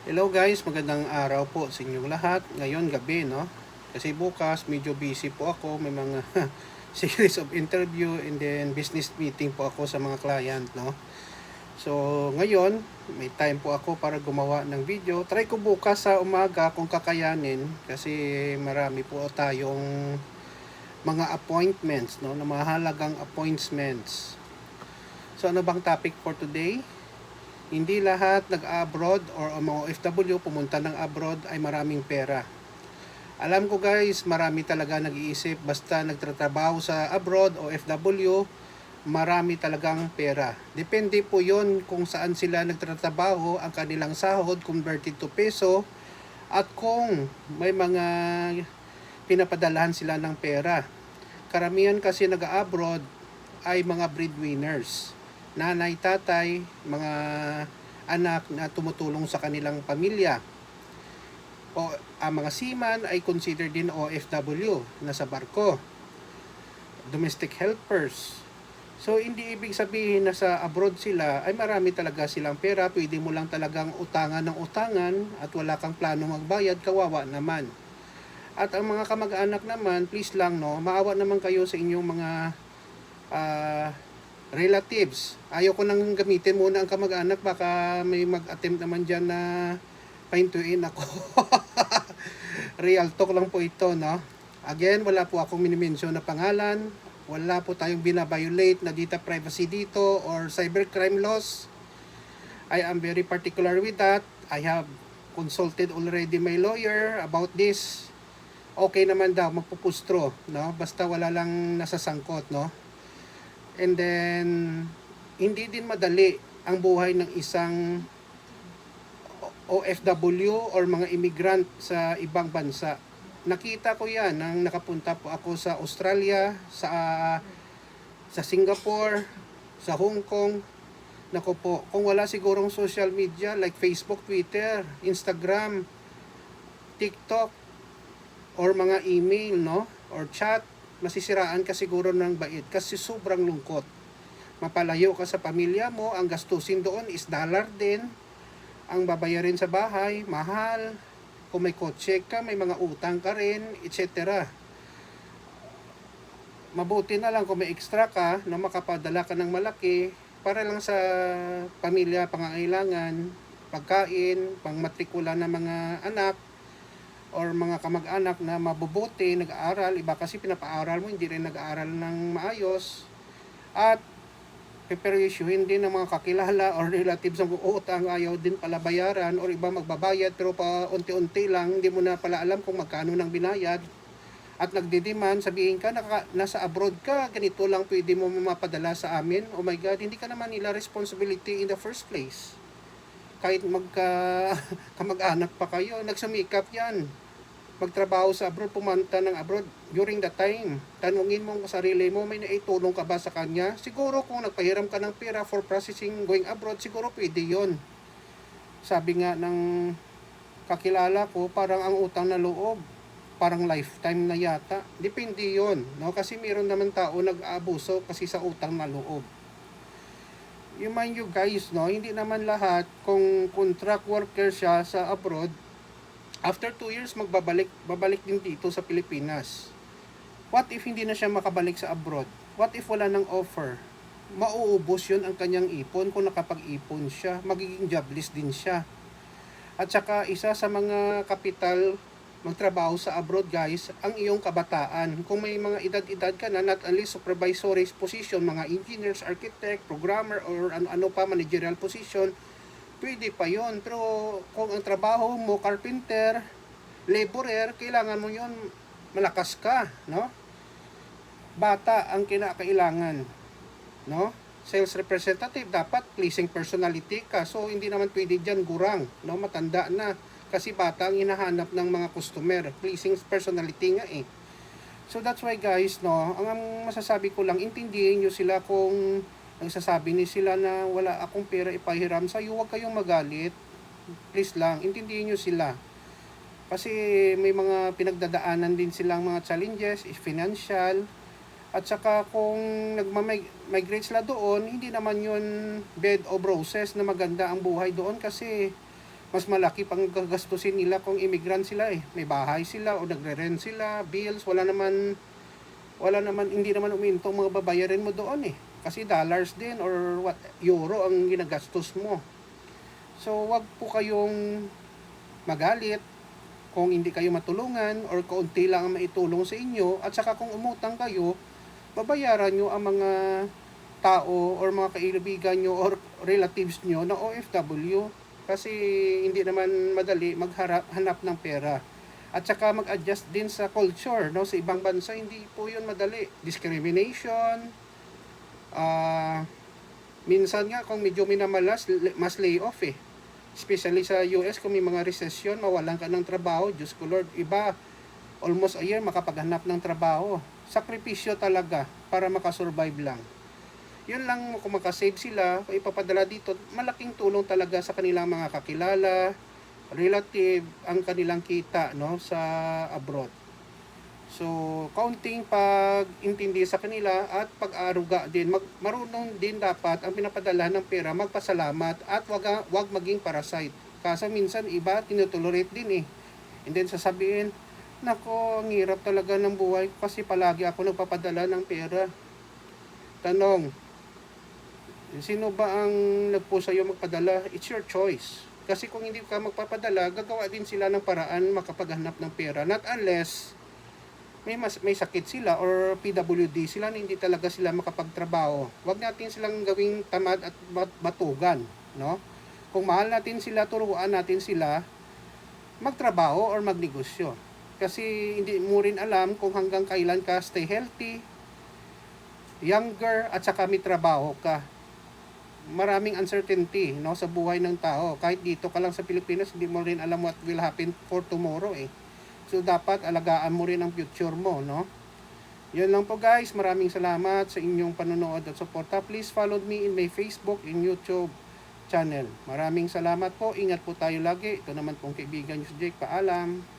Hello guys, magandang araw po sa inyong lahat. Ngayon gabi, no? Kasi bukas medyo busy po ako, may mga series of interview and then business meeting po ako sa mga client, no? So, ngayon may time po ako para gumawa ng video. Try ko bukas sa umaga kung kakayanin kasi marami po tayong mga appointments, no? Na mahalagang appointments. So, ano bang topic for today? Hindi lahat nag-abroad or mga OFW pumunta ng abroad ay maraming pera. Alam ko guys, marami talaga nag-iisip basta nagtatrabaho sa abroad o OFW, marami talagang pera. Depende po yon kung saan sila nagtatrabaho, ang kanilang sahod converted to peso, at kung may mga pinapadalahan sila ng pera. Karamihan kasi nag-abroad ay mga breadwinners. Nanay, tatay, mga anak na tumutulong sa kanilang pamilya. O ang mga seaman ay considered din OFW, nasa barko. Domestic helpers. So hindi ibig sabihin na sa abroad sila ay marami talaga silang pera, pwede mo lang talagang utangan ng utangan at wala kang plano magbayad, kawawa naman. At ang mga kamag-anak naman, please lang no, maawa naman kayo sa inyong mga relatives. Ayaw ko nang gamitin muna ang kamag-anak, baka may mag-attempt naman dyan na pahintuin ako. Real talk lang po ito, no? Again, wala po akong minimension na pangalan. Wala po tayong binabiolate na data privacy dito or cybercrime laws. I am very particular with that. I have consulted already my lawyer about this. Okay naman daw, magpupustro, no? Basta wala lang nasasangkot, no? And then, hindi din madali ang buhay ng isang OFW or mga immigrant sa ibang bansa. Nakita ko yan nang nakapunta po ako sa Australia, sa Singapore, sa Hong Kong. Nako po, kung wala sigurong social media like Facebook, Twitter, Instagram, TikTok, or mga email, no? Or chat, masisiraan ka siguro ng bait kasi sobrang lungkot. Mapalayo ka sa pamilya mo, ang gastusin doon is dollar din. Ang babayarin sa bahay, mahal. Kung may kotse ka, may mga utang ka rin, etc. Mabuti na lang kung may extra ka na makapadala ka ng malaki para lang sa pamilya, pangangailangan, pagkain, pangmatrikula ng mga anak, or mga kamag-anak na mabubuti, nag-aaral. Iba kasi pinapaaral mo, hindi rin nag-aaral ng maayos. At preparation din ng mga kakilala or relatives ang uutang, ayaw din pala bayaran, or iba magbabayad pero pa unti-unti lang, hindi mo na pala alam kung magkano nang binayad. At nagdidiman, sabihin ka, nasa abroad ka, ganito lang pwede mo mapadala sa amin. Oh my God, hindi ka naman nila responsibility in the first place. Kahit kamag-anak pa kayo, nagsumikap yan. Magtrabaho sa abroad, pumunta ng abroad during that time. Tanungin mo sa sarili mo, may naitulong ka ba sa kanya? Siguro kung nagpahiram ka ng pera for processing going abroad, siguro pwede yon. Sabi nga ng kakilala ko, parang ang utang na loob, parang lifetime na yata. Depende yon, no? Kasi meron naman tao nag-aabuso kasi sa utang na loob. You mind you guys, no? Hindi naman lahat kung contract worker siya sa abroad, after 2 years babalik din dito sa Pilipinas. What if hindi na siya makabalik sa abroad? What if wala nang offer? Mauubos yun ang kanyang ipon. Kung nakapag-ipon siya, magiging jobless din siya. At saka isa sa mga kapital magtrabaho sa abroad guys, ang iyong kabataan. Kung may mga edad-edad ka na, not only supervisory position, mga engineers, architect, programmer, or ano pa, managerial position, pwede pa yon. Pero kung ang trabaho mo carpenter, laborer, kailangan mo yon malakas ka, no? Bata ang kinakailangan, no? Sales representative, dapat pleasing personality ka. So hindi naman pwede diyan gurang, no? Matanda na kasi bata ang hinahanap ng mga customer, pleasing personality nga eh. So that's why guys, no, ang masasabi ko lang, intindihin nyo sila kung nagsasabi ni sila na wala akong pera ipahiram sa iyo, huwag kayong magalit. Please lang, intindihin nyo sila. Kasi may mga pinagdadaanan din silang mga challenges, financial. At saka kung nagmamigrate sila doon, hindi naman yun bed of roses na maganda ang buhay doon kasi mas malaki pang gagastusin nila kung immigrant sila eh. May bahay sila o nagre-rent sila, bills, hindi naman uminto ang mga babayarin mo doon eh. Kasi dollars din or euro ang ginagastos mo. So, wag po kayong magalit kung hindi kayo matulungan or kaunti lang ang maitulong sa inyo. At saka kung umutang kayo, babayaran nyo ang mga tao or mga kaibigan nyo or relatives nyo na OFW. Kasi hindi naman madali hanap ng pera. At saka mag-adjust din sa culture, no? Sa ibang bansa, hindi po yun madali. Discrimination, minsan nga kung medyo minamalas, mas layoff eh. Especially sa US, kung may mga recession, mawalan ka ng trabaho. Diyos ko Lord, iba, almost a year makapaghanap ng trabaho. Sakripisyo talaga para makasurvive lang. Yun lang, kung makasave sila, kung ipapadala dito, malaking tulong talaga sa kanilang mga kakilala, relative, ang kanilang kita, no, sa abroad. So, kaunting pag-intindi sa kanila at pag-aruga din, marunong din dapat ang pinapadala ng pera, magpasalamat at wag maging parasite. Kasi minsan iba tinutolerate din eh. And then sasabihin, nako, ang hirap talaga ng buhay kasi palagi ako nagpapadala ng pera. Tanong, sino ba ang nagpo sa'yo magpadala? It's your choice. Kasi kung hindi ka magpapadala, gagawa din sila ng paraan makapaghanap ng pera. Not unless may sakit sila or PWD sila na hindi talaga sila makapagtrabaho. Huwag natin silang gawing tamad at batugan, no? Kung mahal natin sila, turuan natin sila magtrabaho or magnegosyo. Kasi hindi mo rin alam kung hanggang kailan ka stay healthy, younger, at saka may trabaho ka. Maraming uncertainty, no, sa buhay ng tao. Kahit dito ka lang sa Pilipinas, hindi mo rin alam what will happen for tomorrow eh. So dapat alagaan mo rin ang future mo, no? Yun lang po guys. Maraming salamat sa inyong panonood at suporta. Please follow me in my Facebook and YouTube channel. Maraming salamat po. Ingat po tayo lagi. Ito naman pong kaibigan nyo si Jake. Paalam.